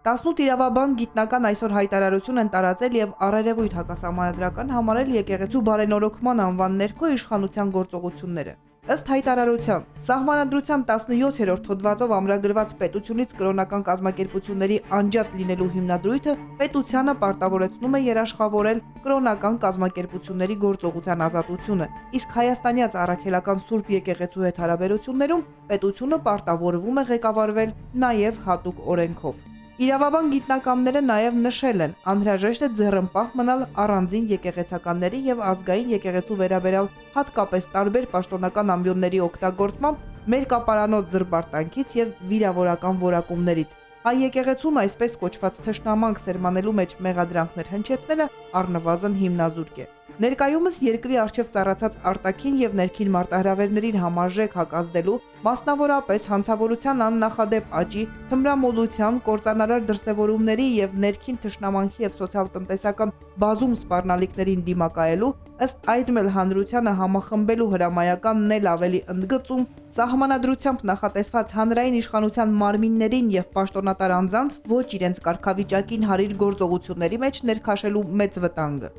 18 իրավաբան գիտնական այսօր հայտարարություն են տարածել եւ առերևույթ հակասահմանադրական համարել եկեղեցու բարենորոգման անվան ներքո իշխանության գործողությունները։ Ըստ հայտարարության, Սահմանադրությամբ 17-րդ հոդվածով ամրագրված պետությունից կրոնական կազմակերպությունների անջատ լինելու հիմնադրույթը պետությանը պարտավորեցնում է երաշխավորել կրոնական կազմակերպությունների գործողության ազատությունը, իսկ հայաստանյաց առաքելական Սուրբ եկեղեցու հետ հարաբերություններում պետությունը պարտավորվում է ղեկավարվել նաև հատուկ օրենքով։ Իրավաբան գիտնականները նաև նշել են, անհրաժեշտ է ձեռնպահ մնալ առանձին եկեղեցականների եւ ազգային եկեղեցու վերաբերյալ հատկապես տարբեր պաշտոնական ամբիոնների օգտագործմամբ մերկապարանոց զրբարտանքից եւ վիրավորական որակումներից։ Հայ եկեղեցուն այսպես կոչված թշնամանք սերմանելու մեջ մեղադրանքներ հնչեցնելը առնվազն հիմնազուրկ է։ Ներկայումս երկրի առջև ծառացած արտաքին եւ ներքին մարտահրավերներին համարժեք հակազդելու, մասնավորապես հանցավորության աննախադեպ աճի, թմրամոլության, կործանարար դրսևորումների եւ ներքին թշնամանքի եւ սոցիալ-տնտեսական բազում սպառնալիքներին դիմակայելու, ըստ այդմ էլ հանրությանը համախմբելու հրամայականն էլ ավելի ընդգծում, Սահմանադրությամբ նախատեսված հանրային իշխանության մարմիններին եւ պաշտոնատար անձանց ոչ իրենց կարգավիճակին հարիր գործողությունների մեջ ներքաշելու մեծ վտանգը։